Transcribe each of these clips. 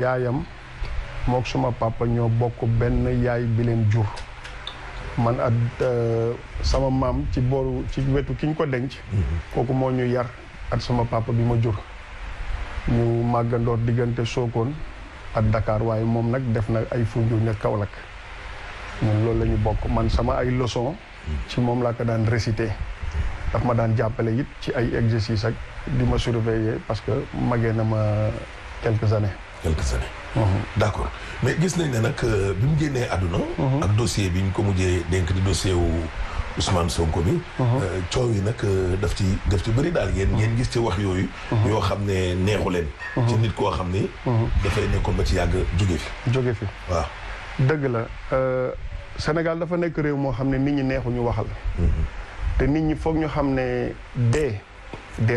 yaayam mook suma papa ñoo bokk benn yaay bi leen jur man at sama maam ci booru ci wetu ki ñu ko denc kooku moo ñu yar at sama papa bi ma jur ñu màggandoor diggante Sokone ak Dakar waaye moom nag def na ay Foundiougne ne Kaolack ñun loolu la ñu bokk man sama ay leçon ci moom laa ko daan réciter daf ma daan jàppale it ci ay exercice ak di ma surveiller parce que magee na ma quelques années d'accord mais gis nañ ne nag bi mu génnee àdduna ak dossier bi ñu ko mujjee dénk di dossier wu Ousmane Sonko bi coow yi nag daf ci bëri daal ngeen gis ci wax yooyu yoo xam ne neexu leen ci nit koo xam ni dafay nekkoon ba ci yàgg jóge fi waaw dëgg la Sénégal dafa nekk réew moo xam ne nit ñi neexuñu waxal te nit ñi foog ñu xam ne dee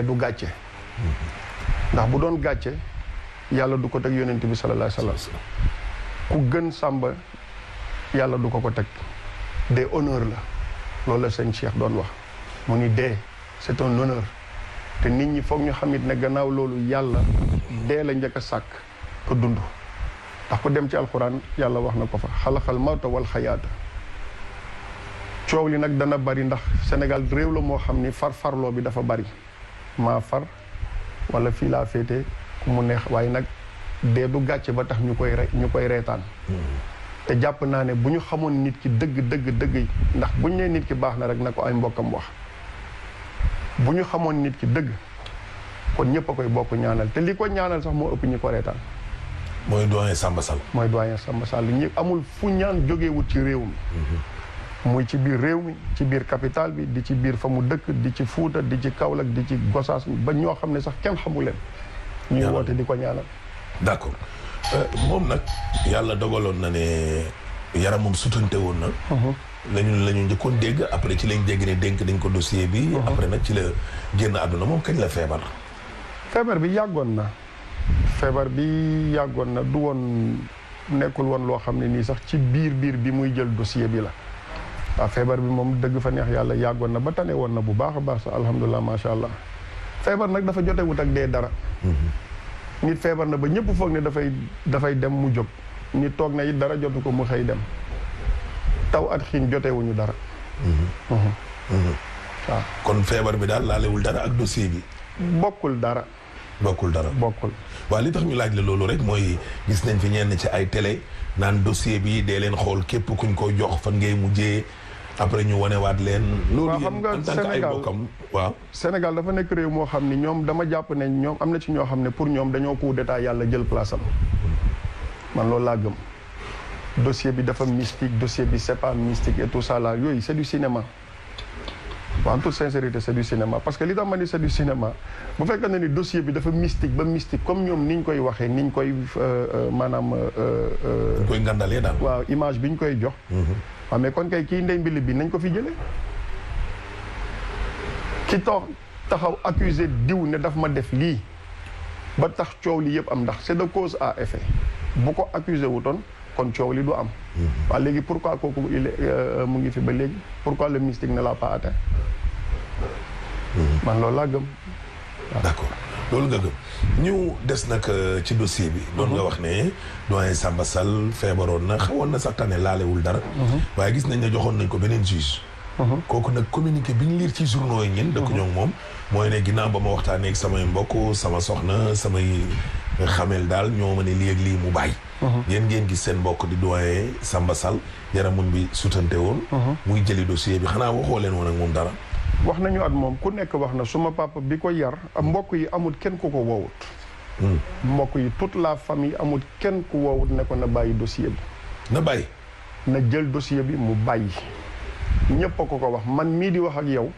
du gàcce ndax bu doon gàcce yàlla du ko teg yonent bi sallallahu alayhi wa sallam ku gën Samba yàlla du ko teg dee honneur la loolu la sëñ Cheikh doon wax mu ni dee c'est un honneur te nit ñi foog ñu xamit ne gannaaw loolu yàlla dee la njëkk a sàkk ko dund ndax ku dem ci alxuraan yàlla wax na ko fa xalaxal mawta wal xayaata coow li nag dana bari ndax Sénégal réew la moo xam ni farloo bi dafa bari maa far wala fii laa féete mu neex waaye nag dee du gàcce ba tax ñu koy reetaan te jàpp naa ne bu ñu xamoon nit ki dëgg ndax buñ nee nit ki baax na rek na ko ay mbokkam wax bu ñu xamoon nit ki dëgg kon ñëpp a koy bokk ñaanal te li ko ñaanal sax moo ëpp ñi ko reetaan mooy doyen Samba Sall ñi amul fu ñaan jógewut ci réew mi muy ci biir réew mi ci biir capital bi di ci biir fa mu dëkk di ci Fuuta di ci Kaolack di ci Gosaas ba ñoo xam ne sax kenn xamu leen ñuy woote di ko ñaanal d'accord moom nag yàlla dogaloon na ne yaramam sutante woon na lañu njëkkoon dégg après ci lañ dégg ne dénk dañ ko dossier bi après nag ci la génn àdduna moom kañ la feebar bi yàggoon na du woon nekkul woon loo xam ne nii sax ci biir bi muy jël dossier bi la waaw feebar bi moom dëgg fa neex yàlla yàggoon na ba tane woon na bu baax a baax sax alhamdulilah macha allah feebar nag dafa jotewut ak dee dara nit feebar na ba ñëpp foog ne dafay dem mu jóg nit toog na it dara jotu ko mu xëy dem taw at xiin jotewuñu dara waaw kon feebar bi daal laalewul dara ak dossier bi bokkul dara waaw li tax ñu laaj la loolu rek mooy gis nañ fi ñenn ci ay télé naan dossier bi dee leen xool képp kuñ ko jox fan ngay mujjee après ñu wanewaat leen. loolu xam nga Sénégal dafa nekk réew moo xam ni ñoom dama jàpp ne ñoom am na ci ñoo xam ne pour ñoom dañoo coup d'état yàlla jël place am man loolu laa gëm. dossier bi dafa mystique dossier bi c'est pas mystique et tout ça là yooyu c'est du cinéma. en toute sincérité c'est du cinéma parce que li tax ma ni c'est du cinéma bu fekkee ne ni dossier bi dafa mystique ba mystique comme ñoom niñ koy waxee niñ koy maanaam. ñu koy ngandalee daal. waaw image bi ñu koy jox. waaw mais kon kay kii ndey mbili bi nañ ko fi jëlee ki taxaw accusé diw ne daf ma def lii ba tax coow li yëpp am ndax c'est de cause à effet bu ko accusé wutoon kon coow li du am. waaw léegi pourquoi kooku mu ngi fi ba léegi pourquoi le mystique ne l'a pas atteint. man loolu laa gëm. d'accord loolu nga gëm ñu des nag ci dossier bi. doon nga wax ne doyen Samba Sall feebaroon na xawoon na sax tane laalewul dara. waaye gis nañ ne joxoon nañ ko beneen juge. kooku nag communiqué bi ñu liir ci journaux yi ñun. dëkk ñoom moom mooy ne ginnaaw ba ma waxtaanee ak samay mbokk sama soxna samay xamel daal ñoo ma ne lii ak lii mu bàyyi. yéen ngeen gis seen mbokk di doyen Samba Sall yaramun bi sutante woon. muy jëli dossier bi xanaa waxoo leen woon ak moom dara. wax nañu at moom ku nekk wax na suma papa bi ko yar mbokk yi amul kenn ku ko woowut. mbokk yi toute la famille amul kenn ku woowut ne ko na bàyyi dossier bi. na bàyyi. na jël dossier bi mu bàyyi. ñëpp a ko wax man mii di wax ak yow.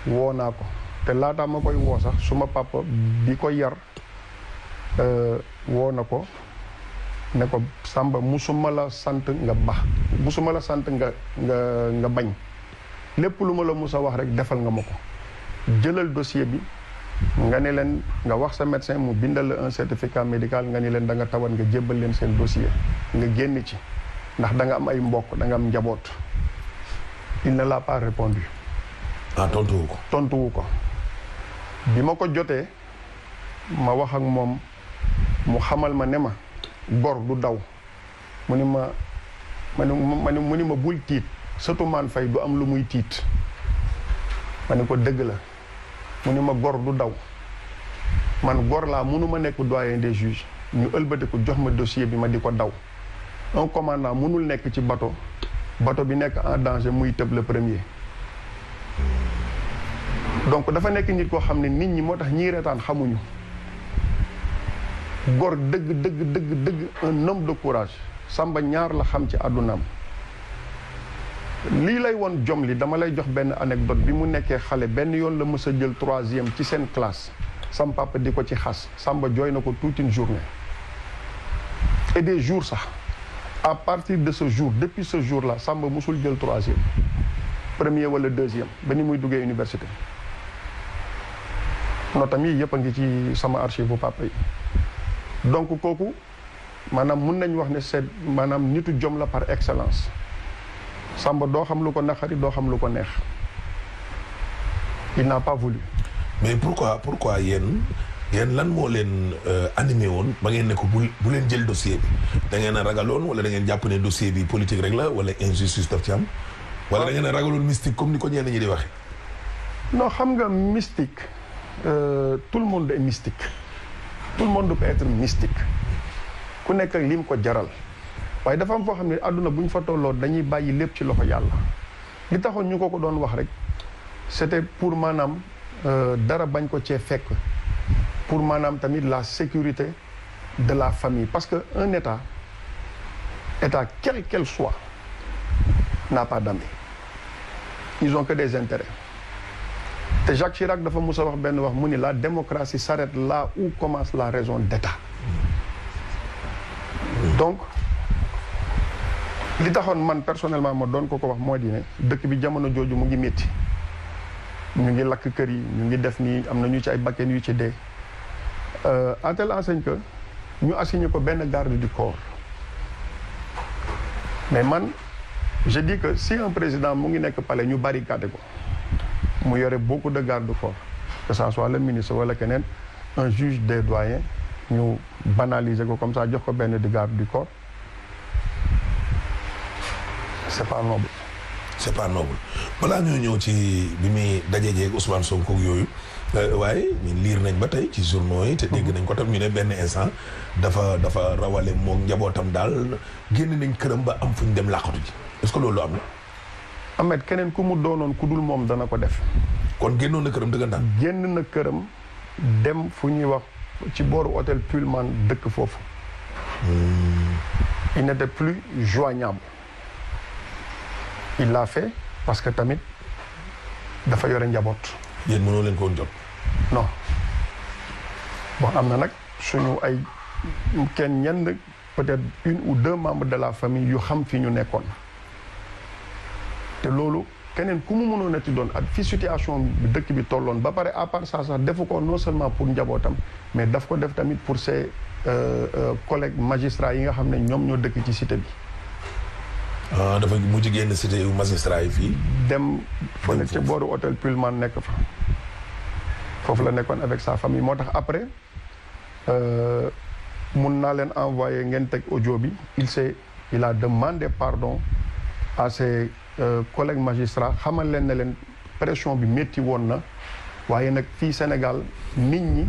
woo naa ko te laataa ma koy woo sax suma papa bi ko yar woo na ko ne ko Samba musuma la sant nga bax musuma la sant nga bañ. lépp lu ma la mus a wax rek defal nga ma ko jëlal dossier bi nga ne leen nga wax sa médecin mu bindal la un certificat médical nga ne leen da nga tawat nga jébbal leen seen dossier nga génn ci ndax da nga am ay mbokk da nga am njaboot. il ne l'a pas répondu. tontuwu ko bi ma ko jotee ma wax ak moom mu xamal ma ne ma gor du daw mu ni ma bul tiit surtout man fay du am lu muy tiit ma ne ko dëgg la mu ni ma gor du daw man gor laa mënuma nekk doyen des juges ñu ëlbati ko jox ma dossier bi ma di ko daw un commandant mënul nekk ci bateau bi nekk en danger muy tëb le premier donc dafa nekk nit koo xam ne nit ñi moo tax ñii reetaan xamuñu gor dëgg un homme de courage Samba ñaar la xam ci àddunaam lii lay woon jom li dama lay jox benn anecdote bi mu nekkee xale benn yoon la mës a jël 3e ci seen classe sam papa di ko ci xas Samba jooy na ko toute une journée et des jours sax à partir de ce jour depuis ce jour là Samba musul jël 3e premier wala 2e ba ni muy duggee université notam yi yëpp a ngi ci sama archive bu papa yi donc kooku maanaam mun nañ wax ne c'est maanaam nitu jom la par excellence Samba doo xam lu ko naqari doo xam lu ko neex il n'a pas voulu. mais pourquoi yéen lan moo leen animé woon ba ngeen ne ko bu leen jël dossier bi da ngeen a ragaloon wala da ngeen jàpp ne dossier bi politique rek la wala injustice daf ci am. wala da ngeen a ragaloon mystique comme ni ko ñenn ñi di waxee. non xam nga mystique tout le monde est mystique tout le monde peut être mystique ku nekk ak lim ko jaral waaye dafa am foo xam ne àdduna bu ñu fa tolloo dañuy bàyyi lépp ci loxo yàlla li taxoon ñu ko doon wax rek c'était pour maanaam dara bañ ko cee fekk pour maanaam tamit la sécurité de la famille parce que un état quel qu'elle soit n'a pas d'ami ils ont que des intérêts te Jacques Chirac dafa mus a wax benn wax mu ni la démocratie s'arrête là où commence la raison d'État donc li taxoon man personnellement ma doon ko wax moo di ne dëkk bi jamono jooju mu ngi métti ñu ngi lakk kër yi ñu ngi def nii am na ñu ci ay bakken yu ci dee à telle enseigne que ñu assigné ko benn garde du corps mais man je dis que si un président mu ngi nekk palais ñu barricade ko mu yore beaucoup de garde du corps que ça soit le ministre wala keneen un juge des doyens ñu banaliser ko comme ça jox ko benn di garde du corps c'est pas noble. c'est pas noble balaa ñoo ñëw ci bi muy dajejeeg Ousmane Sonko yooyu waaye ñun liir nañ ba tey ci journaux yi te dégg nañ ko tam ñu ne benn instant dafa rawale moom njabootam daal génn nañ këram ba am fu ñu dem làqatu ji est-ce que loolu am na. Ahmed keneen ku mu doonoon ku dul moom dana ko def. kon génnoon na këram dëggantaan. génn na këram dem fu ñuy wax ci booru hôtel Pullman dëkk foofu. il n'était plus joignable. il l'a fait parce que tamit dafa yore njaboot. yéen mënoo leen ko woon jot. non bon am na nag suñu ay ñenn peut-être 1 ou 2 membres de la famille yu xam fi ñu nekkoon te loolu keneen ku mu mënoon a ti doon ak fi situation bi dëkk bi tolloon ba pare à part ça sax defu ko non seulement pour njabootam mais daf ko def tamit pour ses collègues magistrats yi nga xam ne ñoom ñoo dëkk ci cité bi. dafa mujj génn cité yu magistrat yi fii. dem fële ca booru hôtel Pullman nekk fa foofu la nekkoon avec sa famille moo tax après mun naa leen envoyer ngeen teg audio bi il a demandé pardon à ses collègues magistrats xamal leen ne leen pression bi métti woon na waaye nag fii Sénégal nit ñi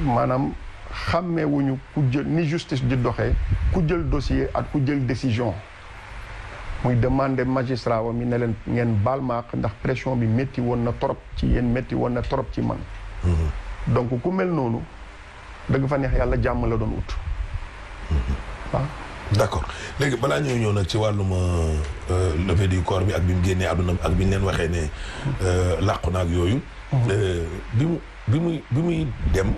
maanaam xàmmeewuñu ku jël ni justice di doxee ku jël dossier ak ku jël décision. muy demandé magistrat wa mi ne leen ngeen baal ma ndax pression bi métti woon na trop ci yéen métti woon na trop ci man. donc ku mel noonu dëgg fa neex yàlla jàmm la doon ut. waaw. d'accord léegi balaa ñoo ñëw nag ci wàllum levée du corps bi ak bi mu génnee àdduna ak bi ñu leen waxee ne làqu na ak yooyu. bi muy dem.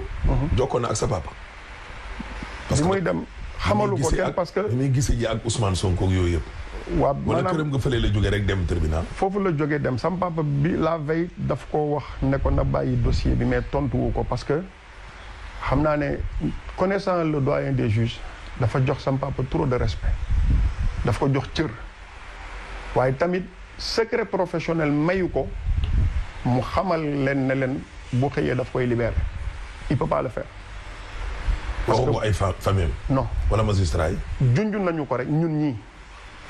jokkoo na ak sa papa. parce que bi muy dem xamalu ko kenn parce que. bi muy gisee ji ak Ousmane Sonko ak yooyu yëpp. waaw wala këram nga fële la jógee rek dem tribunal. foofu la jógee dem sam papa bi la veille daf ko wax ne ko na bàyyi dossier bi mais tontuwu ko parce que xam naa ne connaissant le doyen des juges dafa jox sam papa trop de respect daf ko jox cër waaye tamit secret professionnel mayu ko mu xamal leen ne leen bu xëyee daf koy libérer il peut pas le faire parce que ay famille non wala magistrat yi. junjun nañu ko rek ñun ñii.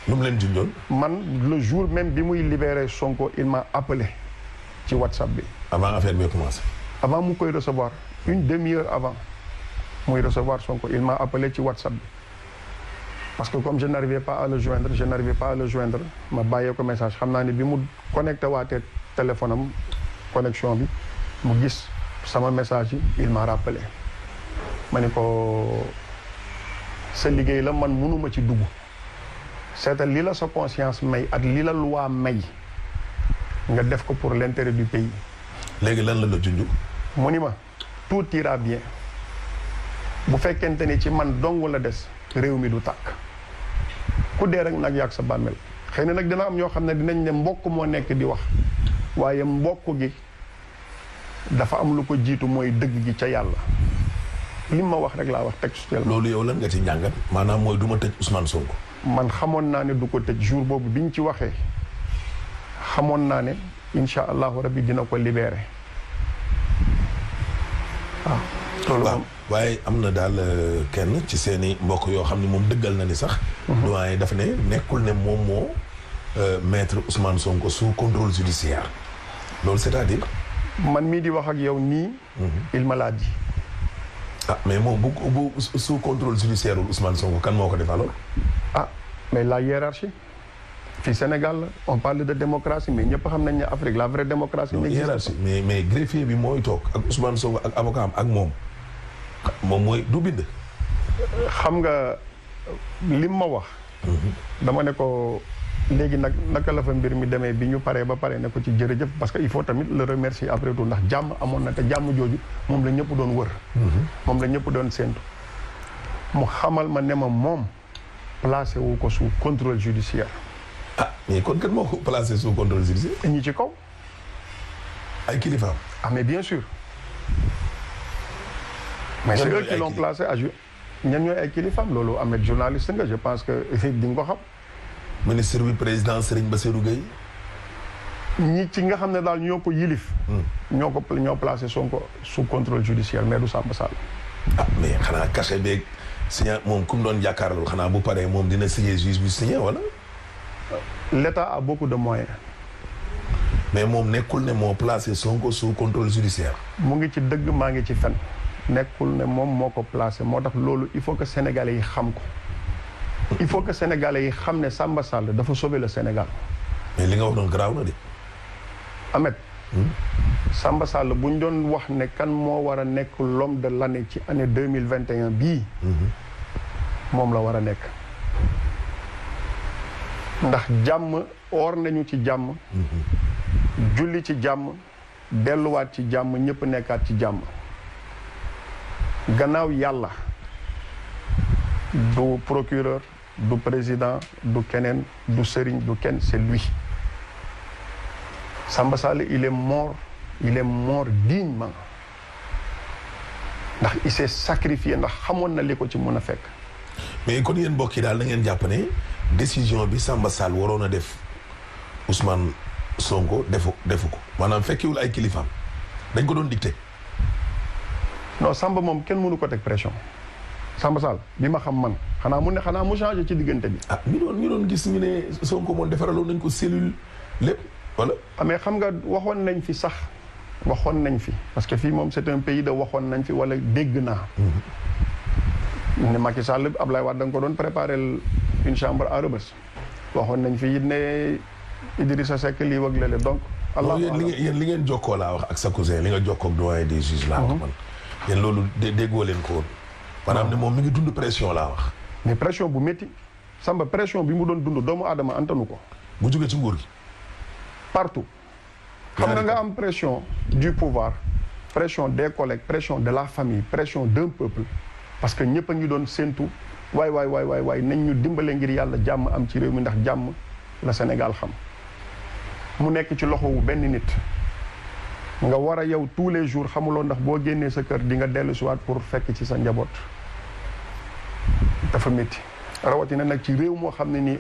lu mu leen junjoon. man le jour même bi muy libéré Sonko il m'a appelé ci WhatsApp bi. avant affaire bi commencé. avant mu koy recevoir une demi-heure avant muy recevoir Sonko il m'a appelé ci WhatsApp bi. parce que comme je n'arrivais pas à le joindre ma bàyyee ko message xam naa ne bi mu connecté waatee téléphone am connexion bi mu gis sama message yi il m'a rappelé ma ne ko sa liggéey la man mënuma ci dugg seetal li la sa conscience may ak li la loi may nga def ko pour l'intérêt du pays. léegi lan la junj. mu ni ma tout ira bien bu fekkente ni ci man dong la des réew mi du tàkk ku dee rek nag yàgg sa bàmmeel xëy na nag dina am ñoo xam ne dinañ ne mbokk moo nekk di wax waaye mbokk gi dafa am lu ko jiitu mooy dëgg gi ca yàlla li ma wax rek laa wax textuellement. loolu yow lan nga ci njàngat maanaam mooy du ma tëj Ousmane Sonko. man xamoon naa ne du ko tëj jour boobu biñ ci waxee xamoon naa ne incha allahu rabbi dina ko libéré waaw. loolu moom waaye am na daal kenn ci seeni mbokk yoo xam ne moom dëggal na ni sax. doyen dafa ne nekkul ne moom moo maître Ousmane Sonko sous contrôle judiciaire loolu c'est-à-dire. man mii di wax ak yow nii. il m'a l'a dit. ah mais moom bu sous contrôle judiciaire Ousmane Sonko kan moo ko def alors. ah mais la hiérarchie fii Sénégal on parle de démocratie mais ñëpp xam nañ ne Afrique la vraie démocratie. hiérarchie mais greffier bi mooy toog ak Ousmane Sonko ak avocat am ak moom mooy du bind. xam nga lim ma wax. dama ne ko léegi nag naka la fa mbir mi demee bi ñu paree ba pare ne ko ci jërëjëf parce que il faut tamit le remercier après tout ndax jàmm amoon na te jàmm jooju moom la ñëpp doon wër. moom la ñëpp doon séentu. mu xamal ma ne ma moom placé wu ko sous contrôle judiciaire. ah mais kon kat moo ko placé sous contrôle judiciaire. ñi ci kaw. ay kilifaam. ah mais bien sûr. mais c'est eux qui l'ont placé à ñan ñooy ay kilifaam loolu Ahmed journaliste nga je pense que di nga ko xam. ministre bi président Serigne Bassirou Gueye. ñi ci nga xam ne daal ñoo ko yilif. ñoo placé Sonko sous contrôle judiciaire mais du Samba Sall. ah mais xanaa cachet beeg signé moom ku mu doon jàkkaarloo xanaa bu paree moom dina signé juge bi signé wala. l'État a beaucoup de moyens. mais moom nekkul ne moo placé Sonko sous contrôle judiciaire. mu ngi ci dëgg maa ngi ci fen nekkul ne moom moo ko placé moo tax loolu il faut que sénégalais yi xam ko. il faut que sénégalais yi xam ne Samba Sall dafa sauver le Sénégal. mais li nga wax noonu garaaw na de. Ahmed. Samba Sall bu ñu doon wax ne kan moo war a nekk l'homme de l'année ci année 2021 bii. moom la war a nekk. ndax jàmm oor nañu ci jàmm. julli ci jàmm. delluwaat ci jàmm ñëpp nekkaat ci jàmm. gannaaw yàlla. du procureur du président du keneen du sëriñ du kenn c'est lui. Samba Sall il est mort dignement ndax il s'est sacrifié ndax xamoon na li ko ci mën a fekk. mais kon yéen mbokk yi daal da ngeen jàpp ne décision bi Samba Sall waroon a def Ousmane Sonko defu ko maanaam fekkiwul ay kilifaam dañ ko doon dicté. non Samba moom kenn mënu ko teg pression. Samba Sall bi ma xam man xanaa mu changé ci diggante bi. ah ñu doon gis ñu ne Sonko moom defaraloon nañ ko cellule lépp wala. mais xam nga waxoon nañ fi parce que fii moom c'est un pays de waxoon nañ fi wala dégg naa. ne Macky Sall Ablaye Wade da nga ko doon préparer une chambre à Rebeuss. waxoon nañ fi it ne Idrissa Seck lii wëg lale donc. yéen li ngeen jokkoo laa wax ak sa cousin li nga jokkoo ak doyen des juges laa wax man. yéen loolu déggoo leen ko woon. maanaam ne moom mi ngi dund pression laa wax. mais pression bu métti Samba pression bi mu doon dund doomu aadama antanu ko. mu jóge ci nguur gi. partout. xam nga am pression du pouvoir pression des collègues pression de la famille pression d'un peuple parce que ñëpp a ngi doon séentu waay nañ ñu dimbale ngir yàlla jàmm am ci réew mi ndax jàmm la Sénégal xam. mu nekk ci loxowu benn nit nga war a yow tous les jours xamuloo ndax boo génnee sa kër di nga dellu siwaat pour fekk ci sa njaboot dafa métti rawatina nag ci réew moo xam ne nii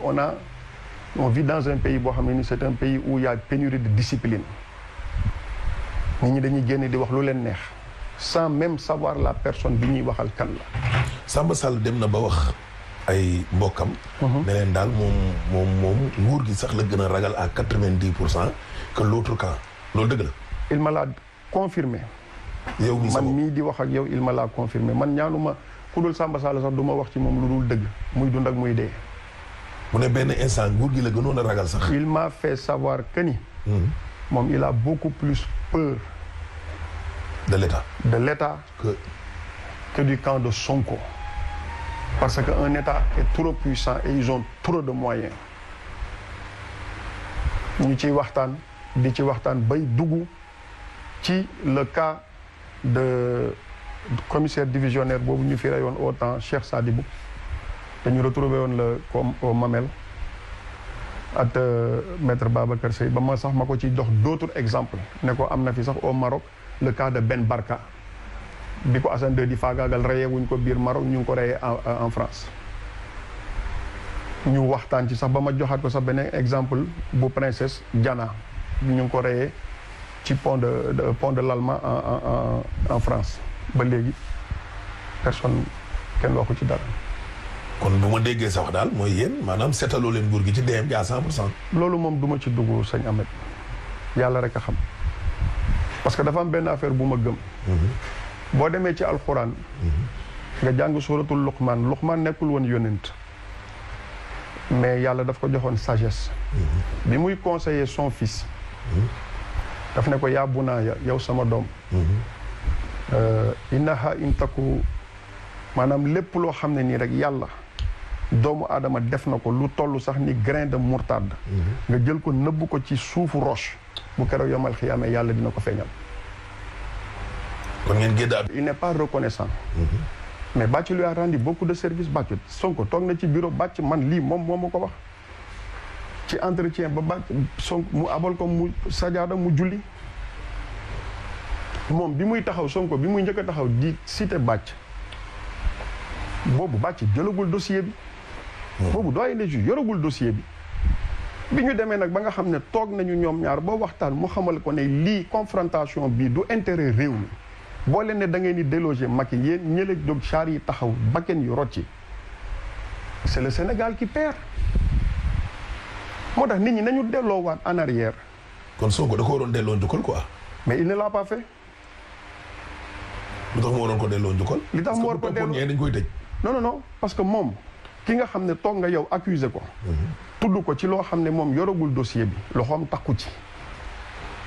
on vit dans un pays boo xam ne nii c'est un pays où il y a pénurie de discipline nit ñi dañuy génn di wax lu leen neex sans même savoir la personne bi ñuy waxal kan la Samba Sall dem na ba wax ay mbokkam. ne leen daal moom nguur gi sax la gën a ragal à 90% que l'autre camp loolu dëgg la. il me l'a confirmé. yow mii man mii di wax ak yow il me l'a confirmé man ñaanuma ku dul Samba Sall sax du ma wax ci moom lu dul dëgg muy dund ak muy dee. mu ne benn instant nguur gi la gënoon a ragal sax. il m'a fait savoir que ni. moom il a beaucoup plus peur. de l'État. de l'État que du camp de Sonko. Parce qu'un État est trop puissant et ils ont trop de moyens. ñu ciy waxtaan di ci waxtaan bay dugg ci le cas de commissaire divisionnaire boobu ñu fi reyoon au temps Cheikh Sadibou dañu retrouvé woon le comme au Mamel ak maître Babacar Seye ba ma sax ma ko ci dox d'autres exemples ne ko am na fi sax au Maroc le cas de Ben Barka bi ko Assane 2 di faagaagal reyee wuñ ko biir Maroc ñu ngi ko reyee en France ñu waxtaan ci sax ba ma joxaat ko sax beneen exemple bu princesse Diana ñu ngi ko reyee ci pont de l'Alma en France ba léegi personne kenn waxu ci dara. kon bu ma déggee sa wax daal mooy yéen maanaam seetaloo leen nguur gi ci DM à 100%. loolu moom du ma ci dugg sëñ Ahmed yàlla rek a xam parce que dafa am benn affaire bu ma gëm. boo demee ci alxuraan. nga jàng suratul Luqman nekkul woon yonent mais yàlla daf ko joxoon sagesse. bi muy conseiller son fils. daf ne ko yaa bunaaya yow sama doom. innaha in taku maanaam lépp loo xam ne nii rek yàlla doomu aadama def na ko lu toll sax ni grain de moutarde. nga jël ko nëbb ko ci suufu roche bu keroog yomal xiyaame yàlla dina ko feeñal. kon ngeen géddaat. il n'est pas reconnaissant. mais Bathie lui a rendu beaucoup de services. Bathie Sonko toog na ci bureau Bathie man lii moom moo ma ko wax ci entretien ba Bathie Sonko mu abal ko mu sajaada mu julli moom bi muy taxaw Sonko bi muy njëkk a taxaw di cité Bathie boobu Bathie jëlagul dossier bi. boobu doyen des juges yoragul dossier bi. bi ñu demee nag ba nga xam ne toog nañu ñoom ñaar ba waxtaan mu xamal ko ne lii confrontation bii du intérêt réew mi. boo leen ne da ngeen di déloger Macky yéen ñële jóg char yi taxaw bakken yu rocci c'est le Sénégal qui perd moo tax nit ñi nañu delloowaat en arrière. kon Sonko da ko waroon delloo njukkal quoi. mais il ne l'a pas fait. lu tax mu waroon ko delloo njukkal. li tax mu war ko delloo dañ koy tëj. non parce que moom ki nga xam ne toog nga yow accuser ko. tudd ko ci loo xam ne moom yoragul dossier bi loxoom takku ci.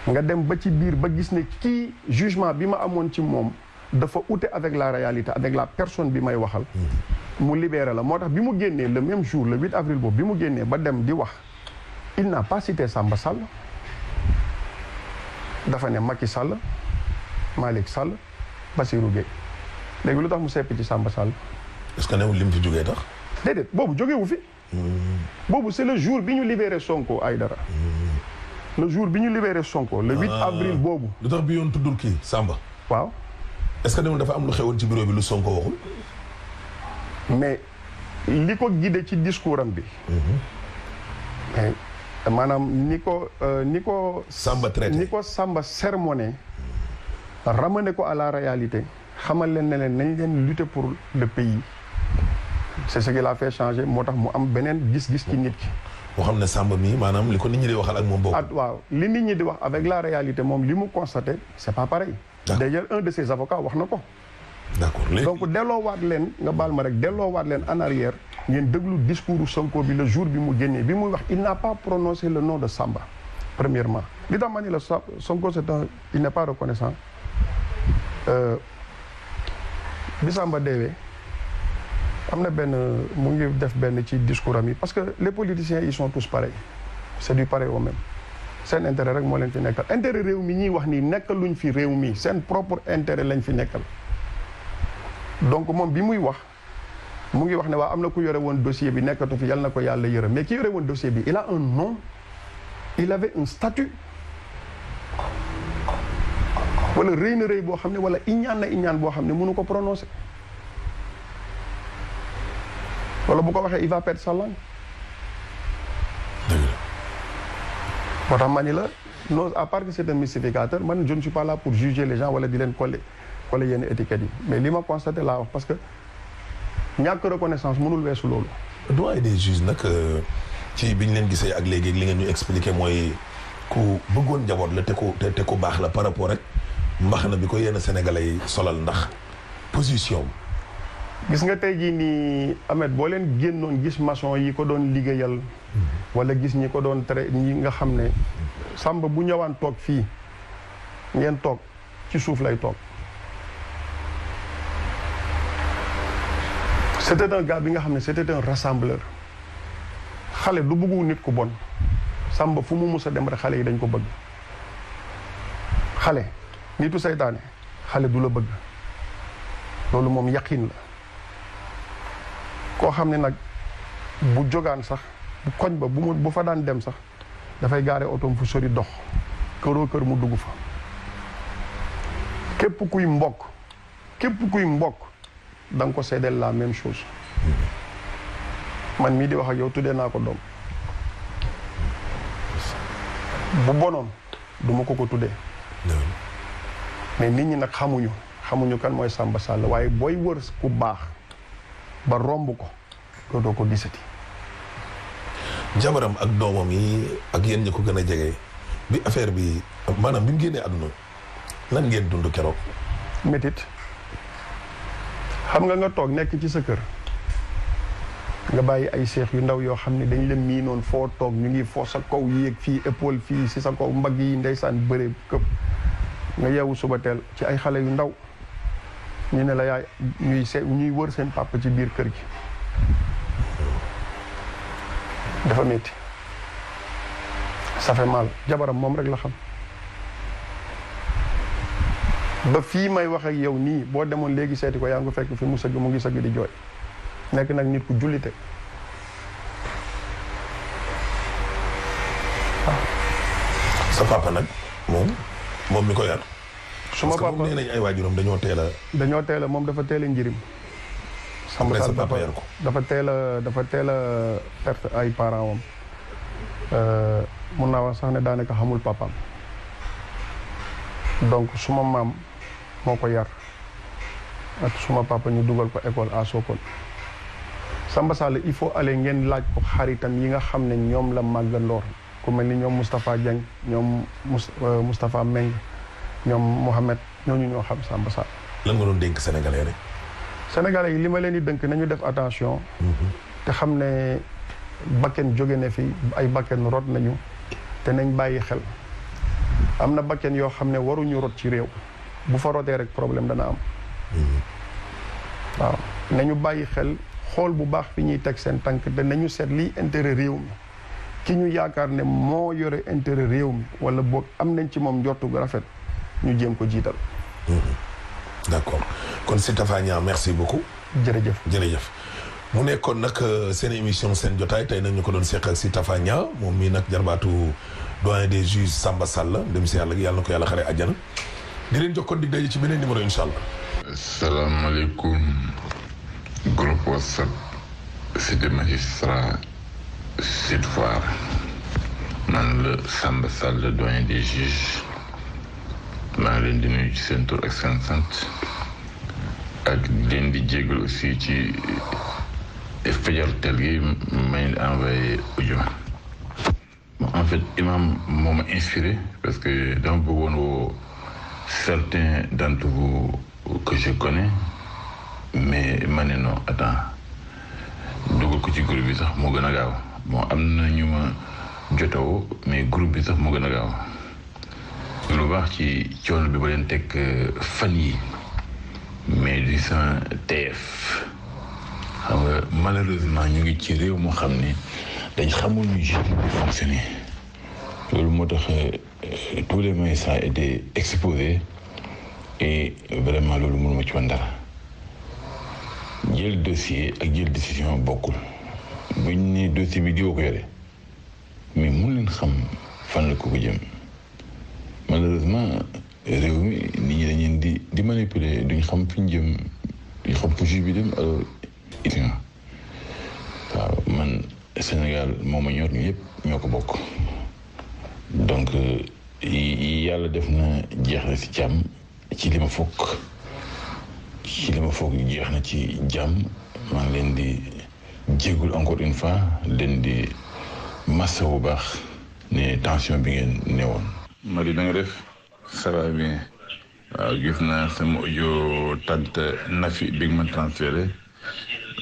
nga dem ba ci biir ba gis ne kii jugement bi ma amoon ci moom dafa ute avec la réalité avec la personne bi may waxal. mu libéré la moo tax bi mu génnee le même jour le 8 avril boobu bi mu génnee ba dem di wax il n'a pas cité Samba Sall dafa ne Macky Sall Malick Sall Bassirou Gueye léegi lu tax mu seppi ci Samba Sall. est-ce que newul lim fi jógee tax. déedéet boobu jógewu fi. boobu c'est le jour bi ñu libéré Sonko Aïdara. le jour bi ñu libéré Sonko le 8 avril boobu. lu tax bi yoon tuddul kii Samba. waaw. est-ce que dafa am lu xewoon ci bureau bi lu Sonko waxul. mais li ko guidé ci discours am bi. mais maanaam ni ko. Samba traité ni ko Samba sermonné. ramené ko à la réalité. xamal leen ne leen nañ leen lutter pour le pays. c'est ce qui l'a fait changer moo tax mu am beneen gis-gis ci nit ki. moo xam ne Samba mii maanaam li ko nit ñi di waxal ak moom boobu. waaw li nit ñi di wax avec la réalité moom li mu constaté c'est pas pareil. d'ailleurs un de ses avocats wax na ko. d'accord léegi donc delloowaat leen nga baal ma rek delloowaat leen en arrière ngeen déglu discours Sonko bi le jour bi mu génnee bi muy wax il n'a pas prononcé le nom de Samba. premièrement li tax ma ni la Sonko c'est un il n'est pas reconnaissant bi Samba deewee am na benn mu ngi def benn ci discours am yi parce que les politiciens ils sont tous pareils c'est du pareil au même seen intérêt rek moo leen fi nekkal intérêt réew mi ñuy wax nii nekkaluñ fi réew mi seen propre intérêt lañ fi nekkal donc moom bi muy wax mu ngi wax ne waa am na ku yore woon dossier bi nekkatu fi yal na ko yàlla yërëm mais ki yore woon dossier bi il a un nom il avait un statut wala rëy na rëy boo xam ne wala iñaan na iñaan boo xam ne mënu ko prononcer wala bu ko waxee il va perdre sa langue. moo tax ma ni la non à part que c'est un mystificateur man je ne suis pas là pour juger les gens wala di leen coller yenn étiquettes yi mais li ma constaté laa wax parce que ñàkk reconnaissance mënul weesu loolu. doyen des juges nag ci bi ñu leen gisee ak léegi li ngeen ñu expliqué mooy ku bëggoon njaboot la te ku baax la par rapport rek mbaxana bi ko yenn sénégalais yi solal ndax position. gis nga tey jii nii Ahmed boo leen génnoon gis maçon yi ko doon liggéeyal. wala gis ñi ko doon tere ñi nga xam ne. Samba bu ñëwaan toog fii ngeen toog ci suuf lay toog. c'était un gars bi nga xam ne c'était un rassembleur. xale du bëggu nit ku bon. Samba fu mu mus a dem rek xale yi dañ ko bëgg. xale nitu seytaane xale du la bëgg. loolu moom yaqin la. koo xam ne nag bu jógaan sax bu koñ ba bu fa daan dem sax dafay gaare otoom fu sori dox këroo kër mu dugg fa képp kuy mbokk da nga ko seedeel la même chose man mii di wax ak yow tuddee naa ko doom bu bonoon du ma ko tuddee mais nit ñi nag xamuñu kan mooy Samba Sall waaye booy wër ku baax ba romb ko dootoo ko disati. jabaram ak doomam yi ak yéen ñi ko gën a jege bi affaire bi maanaam bi mu génnee àdduna lan ngeen dund keroog. métit xam nga toog nekk ci sa kër nga bàyyi ay seex yu ndaw yoo xam ne dañ la miinoon foo toog ñu ngi foo sa kaw yéeg fii épaule fii si sa kaw mbagg yi ndeysaan bëre këpp nga yeewu suba teel ci ay xale yu ndaw ñu ne la yaay ñuy wër seen papa ci biir kër gi dafa métti ça fait mal jabaram moom rek la xam ba fii may wax ak yow nii boo demoon léegi seeti ko yaa ngi fekk fi mu ngi sëgg di jooy nekk nag nit ku jullite sa papa nag moom mi ko yar suma papa nee nañ ay waajuram dañoo teel a moom dafa teel a njirim Samba Sall papa yar ko dafa teel a perte ay parents am mun naa wax sax ne daanaka xamul papaam donc suma maam moo ko yar ak suma papa ñu dugal ko école à Sokone Samba Sall il faut aller ngeen laaj ko xaritam yi nga xam ne ñoom la màggandoor ku mel ni ñoom Moustapha Dieng ñoom Moustapha Meng ñoom Mohamed ñooñu ñoo xam Samba Sall. lan nga doon dénk sénégalais rek. sénégalais yi li ma leen di dënk nañu def attention. te xam ne bakken jóge na fi ay bakken rot nañu te nañ bàyyi xel am na bakken yoo xam ne waruñu rot ci réew bu fa rotee rek problème dana am. waaw nañu bàyyi xel xool bu baax fi ñuy teg seen tànk te nañu seet liy intérêt réew mi ki ñu yaakaar ne moo yore intérêt réew mi wala boog am nañ ci moom njortu gu rafet ñu jéem ko jiital. d'accord kon Sitafa Niang merci beaucoup. jërëjëf. mu nekkoon nag seen émission seen jotaay tey nag ñu ko doon seq ak Sitafa Niang moom mii nag jarbaatu doyen des juges Samba Sall dem si yàlla na ko yàlla xare àjjana di leen jox kon dig daje ci beneen numéro incha allah. salaamaaleykum groupe WhatsApp cité magistrat Sud Foire man la Samba Sall le doyen des juges maa ngi leen di nuyu ci seen tur ak seen sant ak leen di jégal aussi ci fajartel gi may envoyé audio. En fait imam moo ma inspiré parce que dama bëggoon woo certains d'entre vous que je connais mais ma ne non attends dugal ko ci groupe bi sax moo gën a gaaw bon am na ñu ma jotoo mais groupe bi sax moo gën a gaaw lu baax ci coono bi ba leen teg fan yi mais di sa TF xam nga malheureusement ñu ngi ci réew moo xam ne dañ xamul ñu justice bi fonctionner loolu moo tax tous les magistrats étaient exposés et vraiment loolu mënuma ci woon dara jël dossier ak jël décision bokkul buñ ne dossier bi diwoo ko yore mais mun leen xam fan la ko jëm malheureusement réew mi nit ñi dañ leen di manipuler duñ xam fi ñu jëm duñ xam fu juge bi dem alors waaw man Sénégal moom a ñor ñu yëpp ñoo ko bokk donc yàlla def na jeex na ci jàmm ci li ma foog jeex na ci jàmm maa ngi leen di jéggul encore une fois leen di massa bu baax ne tension bi ngeen newoon. Marie da nga def ça va bien waaw gis naa sama audio tante Nafi bi nga ma transféré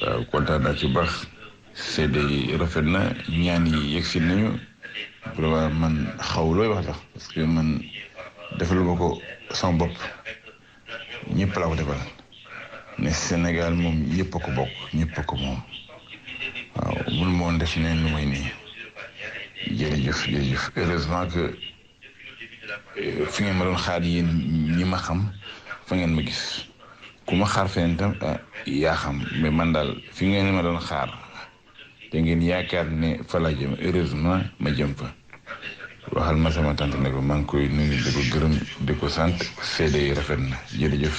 waaw kontaan naa ci baax CD yi rafet na ñaan yi yegsi nañu vraiment man xaw looy wax sax parce que man defaluma ko sama bopp ñëpp laa ko defal ne Sénégal moom ñëpp a ko bokk ñëpp a ko moom waaw mënu ma woon def neen lu may nii jërëjëf heureusement que fi ngeen ma doon xaar yéen ñi ma xam fa ngeen ma gis ku ma xaar feneen tam yaa xam mais man daal fi ngeen ma doon xaar te ngeen yaakaar ne fa laa jëm heureusement ma jëm fa waxal ma sama tante ne ko maa ngi koy nuyu di ko gërëm di ko sant seede yi rafet na jërëjëf.